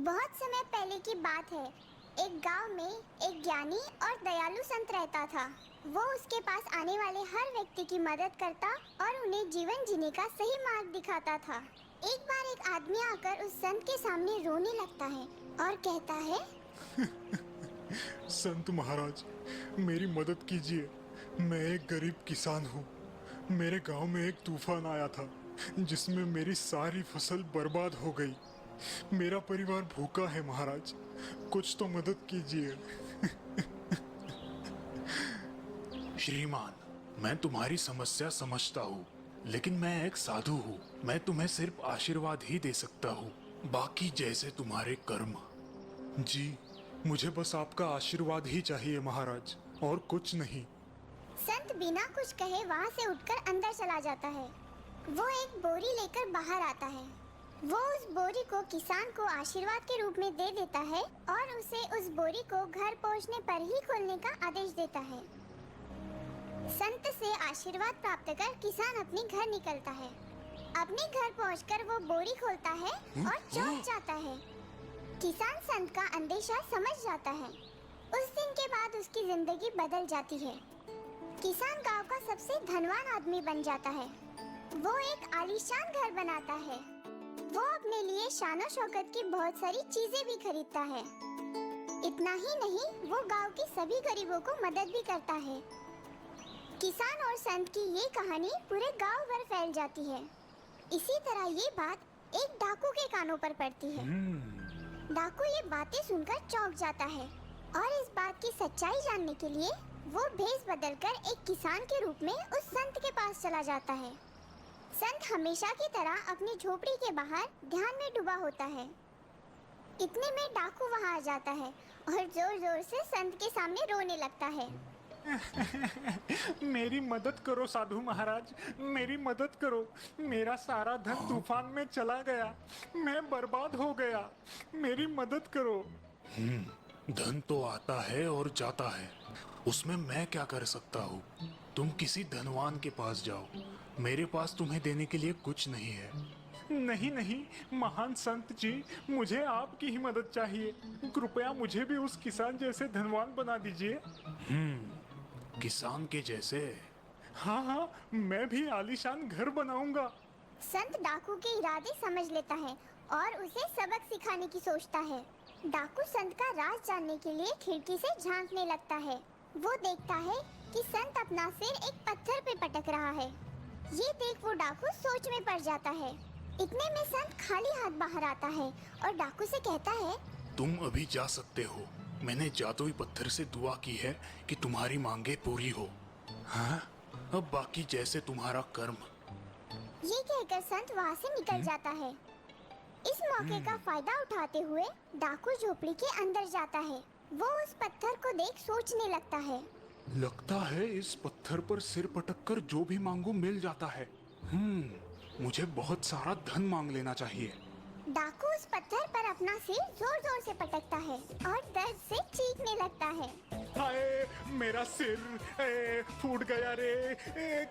बहुत समय पहले की बात है। एक गांव में एक ज्ञानी और दयालु संत रहता था। वो उसके पास आने वाले हर व्यक्ति की मदद करता और उन्हें जीवन जीने का सही मार्ग दिखाता था। एक बार एक आदमी आकर उस संत के सामने रोने लगता है और कहता है, संत महाराज, मेरी मदद कीजिए। मैं एक गरीब किसान हूँ। मेरे गांव में एक तूफान आया था जिसमें मेरी सारी फसल बर्बाद हो गई। मेरा परिवार भूखा है महाराज, कुछ तो मदद कीजिए। श्रीमान, मैं तुम्हारी समस्या समझता हूँ, लेकिन मैं एक साधु हूँ। मैं तुम्हें सिर्फ आशीर्वाद ही दे सकता हूँ, बाकी जैसे तुम्हारे कर्म। जी, मुझे बस आपका आशीर्वाद ही चाहिए महाराज, और कुछ नहीं। संत बिना कुछ कहे वहाँ से उठकर अंदर चला जाता है। वो एक बोरी लेकर बाहर आता है। वो उस बोरी को किसान को आशीर्वाद के रूप में दे देता है और उसे उस बोरी को घर पहुँचने पर ही खोलने का आदेश देता है। संत से आशीर्वाद प्राप्त कर किसान अपने घर निकलता है। अपने घर पहुंचकर वो बोरी खोलता है और चौंक जाता है। किसान संत का अंदेशा समझ जाता है। उस दिन के बाद उसकी जिंदगी बदल जाती है। किसान गांव का सबसे धनवान आदमी बन जाता है। वो एक आलीशान घर बनाता है। वो अपने लिए शानो शौकत की बहुत सारी चीजें भी खरीदता है। इतना ही नहीं, वो गांव के सभी गरीबों को मदद भी करता है। किसान और संत की ये कहानी पूरे गांव भर फैल जाती है। इसी तरह ये बात एक डाकू के कानों पर पड़ती है। डाकू ये बातें सुनकर चौंक जाता है और इस बात की सच्चाई जानने के लिए वो भेष बदलकर एक किसान के रूप में उस संत के पास चला जाता है। संत हमेशा की तरह अपनी झोपड़ी के बाहर ध्यान में डूबा होता है। इतने में डाकू वहां आ जाता है और जोर जोर से संत के सामने रोने लगता है। मेरी मदद करो साधु महाराज, मेरी मदद करो। मेरा सारा धन तूफान में चला गया, मैं बर्बाद हो गया। मेरी मदद करो। धन तो आता है और जाता है, उसमें मैं क्या कर सकता हूँ? तुम किसी धनवान के पास जाओ, मेरे पास तुम्हें देने के लिए कुछ नहीं है। नहीं नहीं, महान संत जी, मुझे आपकी ही मदद चाहिए। कृपया मुझे भी उस किसान जैसे धनवान बना दीजिए। किसान के जैसे? हाँ हाँ, मैं भी आलीशान घर बनाऊंगा। संत डाकू के इरादे समझ लेता है और उसे सबक सिखाने की सोचता है। डाकू संत का राज जानने के लिए खिड़की से झांकने लगता है। वो देखता है कि संत अपना सिर एक पत्थर पे पटक रहा है। ये देख वो डाकू सोच में पड़ जाता है। इतने में संत खाली हाथ बाहर आता है और डाकू से कहता है, तुम अभी जा सकते हो। मैंने जादुई पत्थर से दुआ की है कि तुम्हारी मांगे पूरी हो। हाँ, अब बाकी जैसे तुम्हारा कर्म। ये कहकर संत वहाँ से निकल जाता है। इस मौके का फायदा उठाते हुए डाकू झोपड़ी के अंदर जाता है। वो उस पत्थर को देख सोचने लगता है। लगता है इस पत्थर पर सिर पटककर जो भी मांगू मिल जाता है। मुझे बहुत सारा धन मांग लेना चाहिए। डाकू उस पत्थर पर अपना सिर जोर जोर से पटकता है और दर्द से चीखने लगता है। हाय, मेरा सिर फूट गया रे।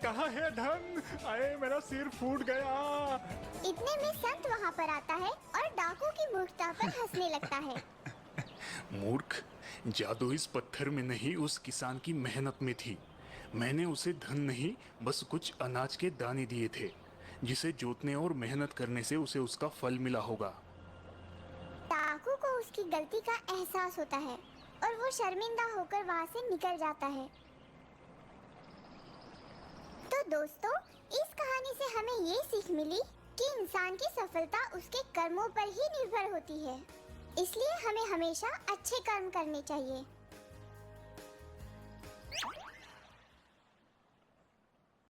कहाँ है धन? आए, मेरा सिर फूट गया। इतने में संत वहाँ पर आता है और डाकू की मूर्खता पर हंसने लगता है। मूर्ख, जादू इस पत्थर में नहीं, उस किसान की मेहनत में थी। मैंने उसे धन नहीं, बस कुछ अनाज के दाने दिए थे, जिसे जोतने और मेहनत करने से उसे उसका फल मिला होगा। डाकू को उसकी गलती का एहसास होता है और वो शर्मिंदा होकर वहाँ से निकल जाता है। तो दोस्तों, इस कहानी से हमें ये सीख मिली कि इंसान की सफलता उसके कर्मों पर ही निर्भर होती है। इसलिए हमें हमेशा अच्छे कर्म करने चाहिए।